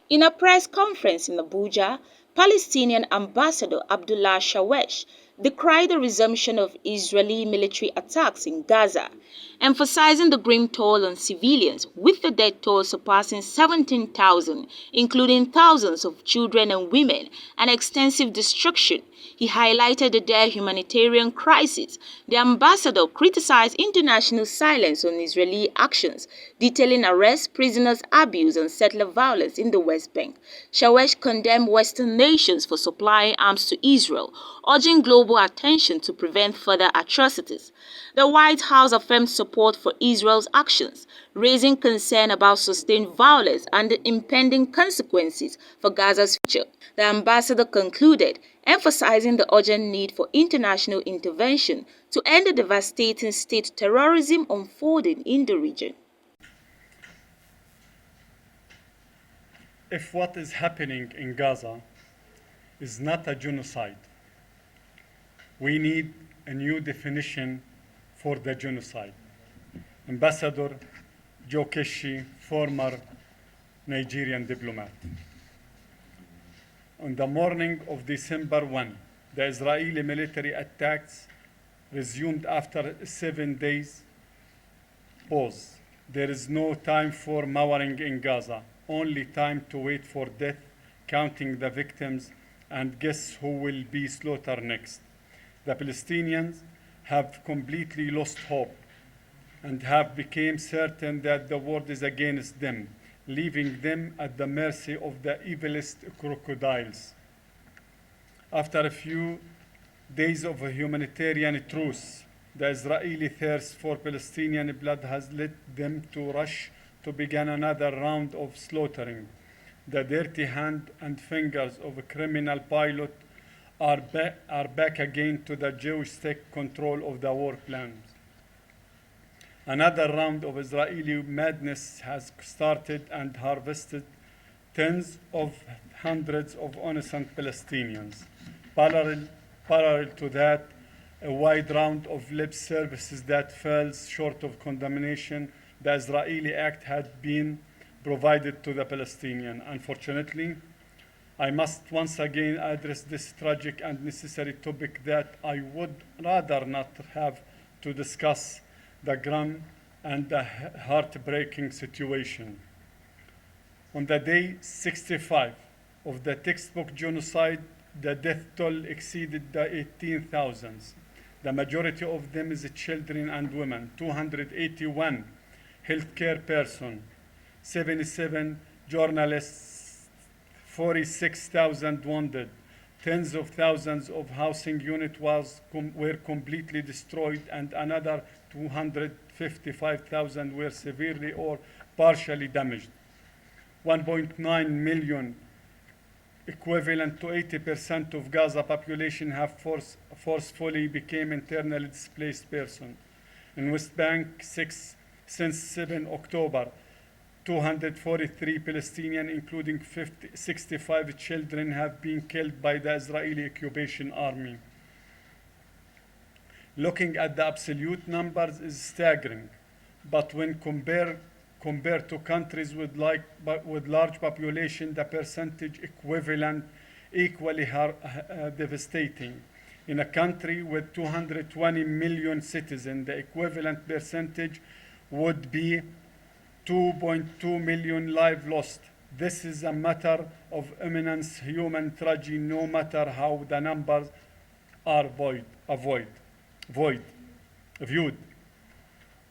In a press conference in Abuja, Palestinian Ambassador Abdullah Shawesh decried the resumption of Israeli military attacks in Gaza, emphasizing the grim toll on civilians, with the death toll surpassing 17,000, including thousands of children and women, and extensive destruction. He highlighted the dire humanitarian crisis. The ambassador criticized international silence on Israeli actions, detailing arrests, prisoners' abuse, and settler violence in the West Bank. Shawesh condemned Western nations for supplying arms to Israel, urging global attention to prevent further atrocities. The White House affirmed support for Israel's actions, raising concern about sustained violence and the impending consequences for Gaza's future. The ambassador concluded, emphasizing the urgent need for international intervention to end the devastating state terrorism unfolding in the region. If what is happening in Gaza is not a genocide, we need a new definition for the genocide. Ambassador Joe Keshi, former Nigerian diplomat. On the morning of December 1, the Israeli military attacks resumed after a 7 days pause. There is no time for mowing in Gaza, only time to wait for death, counting the victims, and guess who will be slaughtered next. The Palestinians have completely lost hope and have become certain that the world is against them, leaving them at the mercy of the evilest crocodiles. After a few days of a humanitarian truce, the Israeli thirst for Palestinian blood has led them to rush to begin another round of slaughtering. The dirty hand and fingers of a criminal pilot are back again to the Jewish state control of the war plans. Another round of Israeli madness has started and harvested tens of hundreds of innocent Palestinians. Parallel to that, a wide round of lip services that falls short of condemnation. The Israeli act had been provided to the Palestinian. Unfortunately, I must once again address this tragic and necessary topic that I would rather not have to discuss, the grim and the heartbreaking situation. On the day 65 of the textbook genocide, the death toll exceeded the 18,000. The majority of them is children and women, 281 healthcare persons, 77 journalists, 46,000 wounded, tens of thousands of housing units were completely destroyed, and another 255,000 were severely or partially damaged. 1.9 million, equivalent to 80% of Gaza population, have forcefully became internally displaced persons. In West Bank, since 7 October, 243 Palestinians, including 65 children, have been killed by the Israeli occupation army. Looking at the absolute numbers is staggering, but when compared to countries with large population, the percentage equally devastating. In a country with 220 million citizens, the equivalent percentage would be 2.2 million lives lost. This is a matter of immense human tragedy, no matter how the numbers are viewed.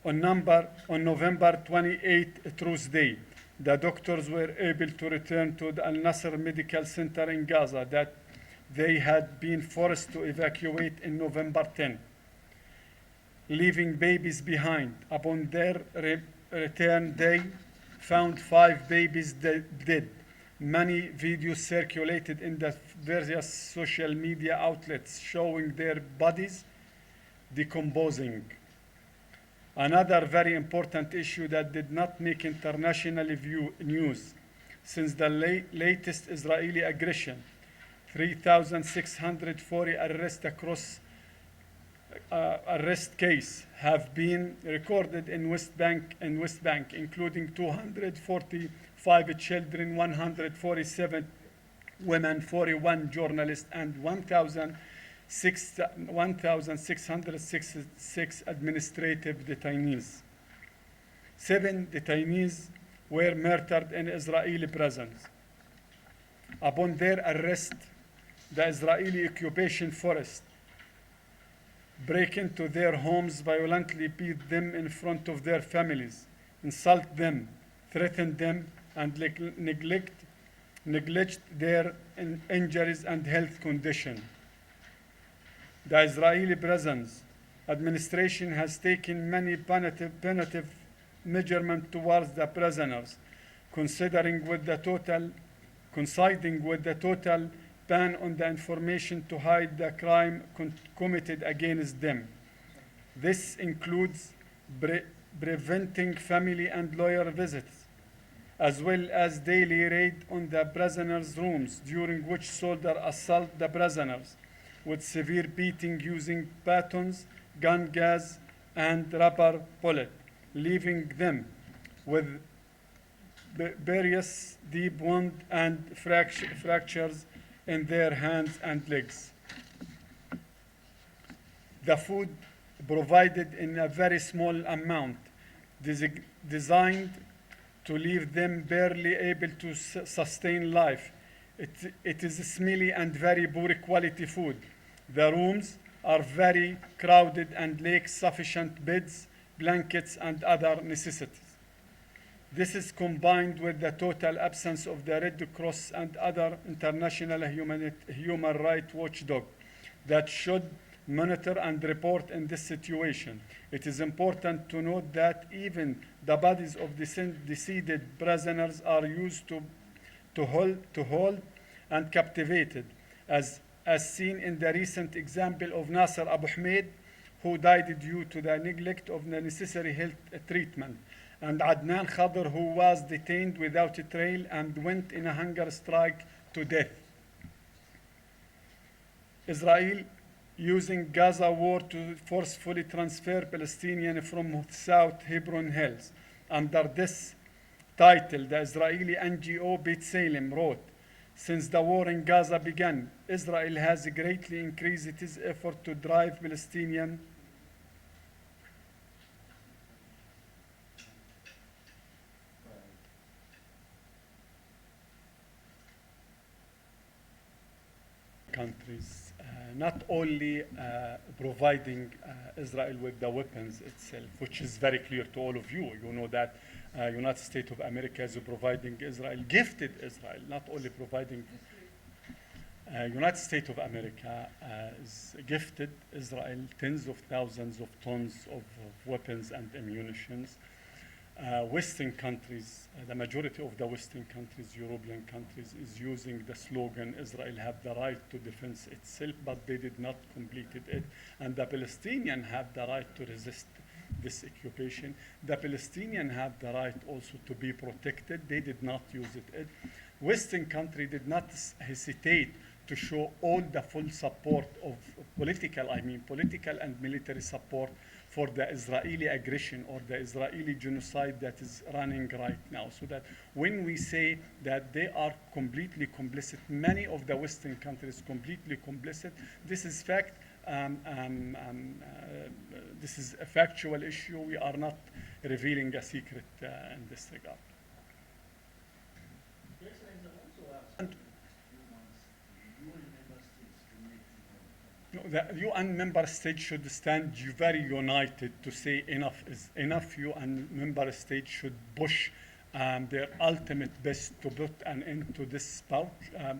On November 28, Truth Day, the doctors were able to return to the Al-Nasser Medical Center in Gaza that they had been forced to evacuate in November 10, leaving babies behind. Upon their return, they found 5 babies dead. Many videos circulated in the various social media outlets showing their bodies decomposing. Another very important issue that did not make international news since the latest Israeli aggression: 3,640 arrests across arrest case have been recorded in West Bank, including 245 children, 147 women, 41 journalists, and 1,666 administrative detainees. 7 detainees were murdered in Israeli prisons. Upon their arrest, the Israeli occupation force break into their homes, violently beat them in front of their families, insult them, threaten them, and neglect their injuries and health condition. The Israeli prisons administration has taken many punitive measurements towards the prisoners, coinciding with the total ban on the information to hide the crime committed against them. This includes preventing family and lawyer visits, as well as daily raid on the prisoners' rooms, during which soldiers assault the prisoners with severe beating using batons, gun gas, and rubber bullets, leaving them with various deep wounds and fractures in their hands and legs. The food provided in a very small amount, designed to leave them barely able to sustain life. It is smelly and very poor quality food. The rooms are very crowded and lack sufficient beds, blankets, and other necessities. This is combined with the total absence of the Red Cross and other international human rights watchdog that should monitor and report in this situation. It is important to note that even the bodies of deceased prisoners are used to hold and captivated, as seen in the recent example of Nasser Abu Hamid, who died due to the neglect of the necessary health treatment, and Adnan Khadr, who was detained without a trial and went in a hunger strike to death. Israel, using Gaza War to forcefully transfer Palestinians from South Hebron Hills. Under this title, the Israeli NGO Beit Salem wrote, "Since the war in Gaza began, Israel has greatly increased its effort to drive Palestinian countries, not only providing Israel with the weapons itself, which is very clear to all of you. You know that United States of America is providing Israel, gifted Israel, not only providing. United States of America is gifted Israel tens of thousands of tons of weapons and ammunitions. Western countries, the majority of the Western countries, European countries, is using the slogan, Israel have the right to defend itself, but they did not complete it. And the Palestinians have the right to resist this occupation. The Palestinians have the right also to be protected. They did not use it. Western country did not hesitate to show all the full support of political and military support for the Israeli aggression or the Israeli genocide that is running right now. So that when we say that they are completely complicit, many of the Western countries completely complicit, this is fact. This is a factual issue. We are not revealing a secret in this regard. The UN member states should stand very united to say enough is enough. UN member states should push their ultimate best to put an end to this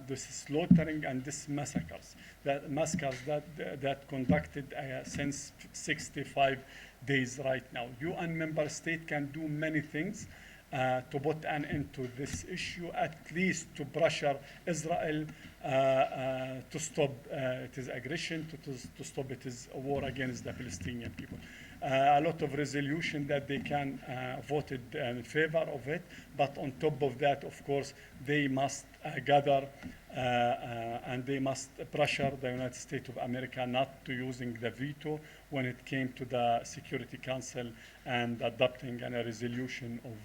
this slaughtering and this massacres that conducted since 65 days right now. UN member state can do many things to put an end to this issue, at least to pressure Israel to stop its aggression, to stop its war against the Palestinian people. a lot of resolution that they can voted in favor of it. But on top of that, of course, they must gather and they must pressure the United States of America not to using the veto when it came to the Security Council and adopting a resolution of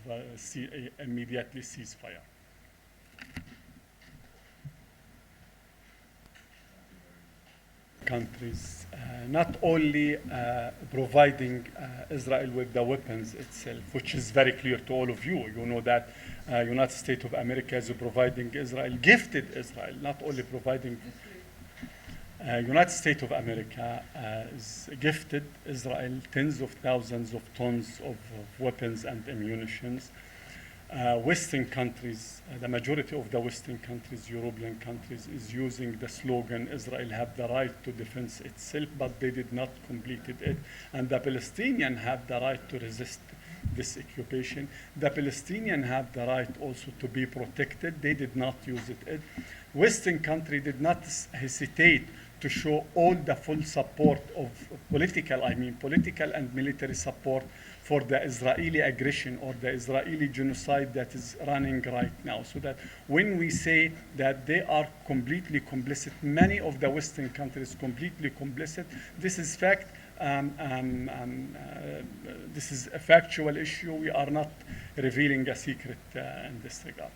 immediately ceasefire. Countries not only providing Israel with the weapons itself, which is very clear to all of you. You know that United States of America is providing Israel, gifted Israel, not only providing. United States of America is gifted Israel tens of thousands of tons of weapons and ammunitions. Western countries, the majority of the Western countries, European countries, is using the slogan, Israel have the right to defend itself, but they did not complete it. And the Palestinians have the right to resist this occupation. The Palestinians have the right also to be protected. They did not use it. Western countries did not hesitate to show all the full support of political and military support for the Israeli aggression or the Israeli genocide that is running right now. So that when we say that they are completely complicit, many of the Western countries completely complicit, this is fact. This is a factual issue. We are not revealing a secret in this regard.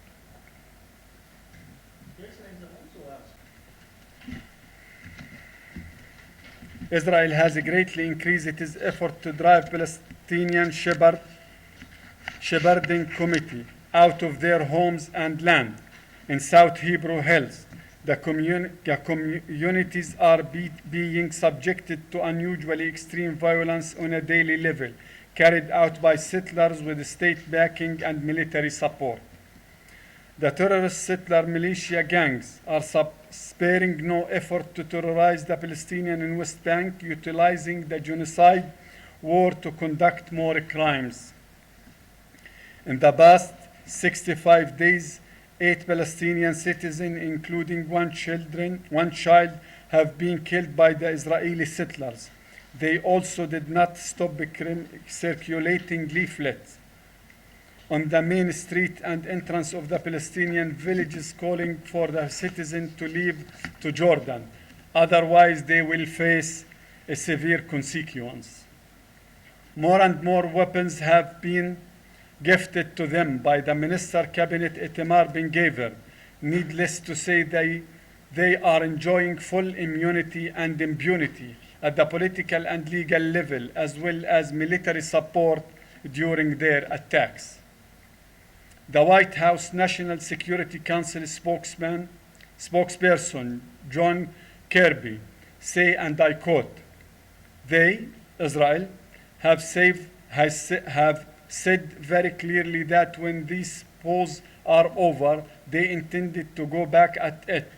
Israel has greatly increased its effort to drive Palestinian shepherding community out of their homes and land in South Hebrew Hills. The communities are being subjected to unusually extreme violence on a daily level, carried out by settlers with state backing and military support. The terrorist settler militia gangs are sparing no effort to terrorize the Palestinian in West Bank, utilizing the genocide war to conduct more crimes. In the past 65 days, 8 Palestinian citizens, including one child, have been killed by the Israeli settlers. They also did not stop circulating leaflets on the main street and entrance of the Palestinian villages calling for the citizens to leave to Jordan. Otherwise, they will face a severe consequence. More and more weapons have been gifted to them by the Minister Cabinet Itamar Ben-Gvir. Needless to say, they are enjoying full immunity and impunity at the political and legal level, as well as military support during their attacks. The White House National Security Council spokesperson John Kirby say, and I quote, "They, Israel, have said very clearly that when these polls are over, they intended to go back at it.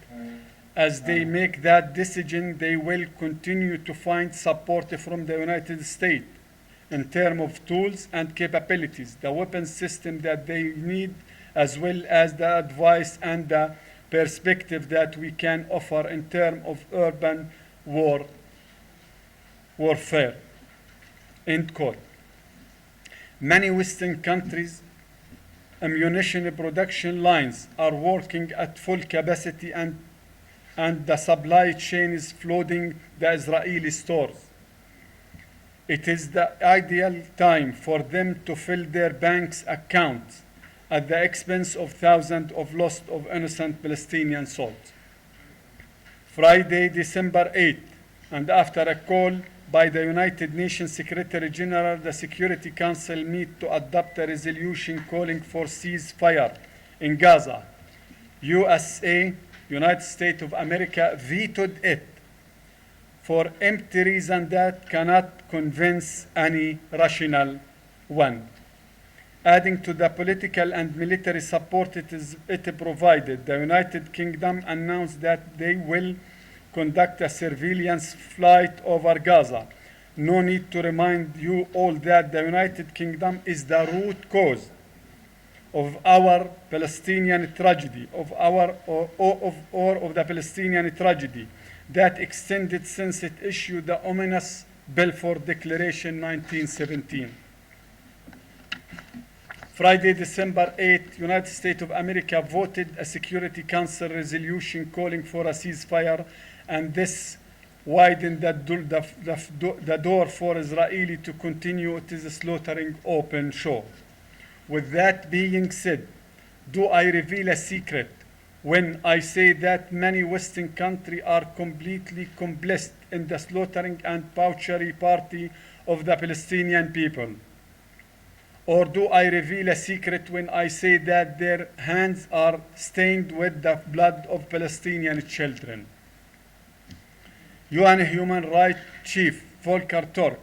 As they make that decision, they will continue to find support from the United States in terms of tools and capabilities, the weapons system that they need, as well as the advice and the perspective that we can offer in terms of urban warfare." End quote. Many Western countries' ammunition production lines are working at full capacity and the supply chain is flooding the Israeli stores. It is the ideal time for them to fill their banks' accounts at the expense of thousands of lost of innocent Palestinian souls. Friday, December 8th, and after a call by the United Nations Secretary General, the Security Council met to adopt a resolution calling for ceasefire in Gaza. USA, United States of America, vetoed it for empty reason that cannot convince any rational one. Adding to the political and military support it provided, the United Kingdom announced that they will conduct a surveillance flight over Gaza. No need to remind you all that the United Kingdom is the root cause of our Palestinian tragedy, of the Palestinian tragedy that extended since it issued the ominous Balfour Declaration 1917. Friday, December 8, United States of America voted a Security Council resolution calling for a ceasefire, and this widened the door for Israel to continue its slaughtering open shore. With that being said, do I reveal a secret when I say that many Western countries are completely complicit in the slaughtering and butchery party of the Palestinian people? Or do I reveal a secret when I say that their hands are stained with the blood of Palestinian children? UN Human Rights Chief Volker Turk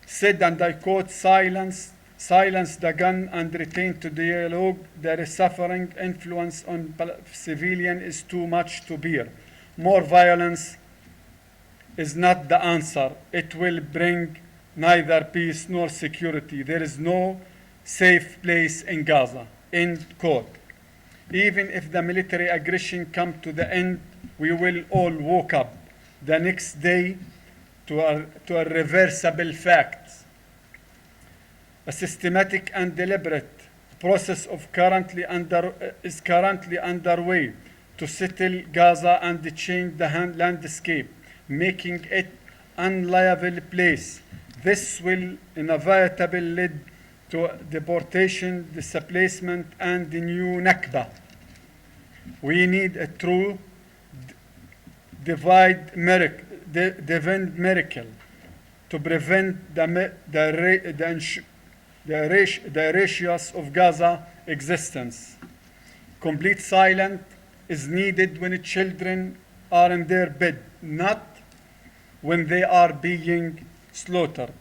said, and I quote, silence the gun and return to dialogue. Their suffering influence on civilians is too much to bear. More violence is not the answer. It will bring neither peace nor security. There is no safe place in Gaza. End quote. Even if the military aggression comes to the end, we will all wake up the next day to a reversible fact. A systematic and deliberate process is currently underway to settle Gaza and change the landscape, making it an unlivable place. This will inevitably lead to deportation, displacement, and the new Nakba. We need a true divine miracle to prevent the erasure of Gaza existence. Complete silence is needed when children are in their bed, not when they are being slaughtered.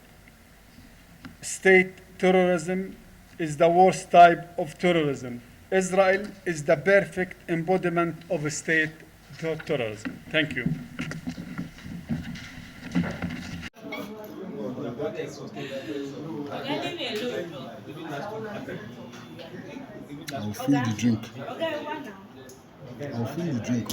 State terrorism is the worst type of terrorism. Israel is the perfect embodiment of state terrorism. Thank you. I'll fill the drink. I'll fill the drink.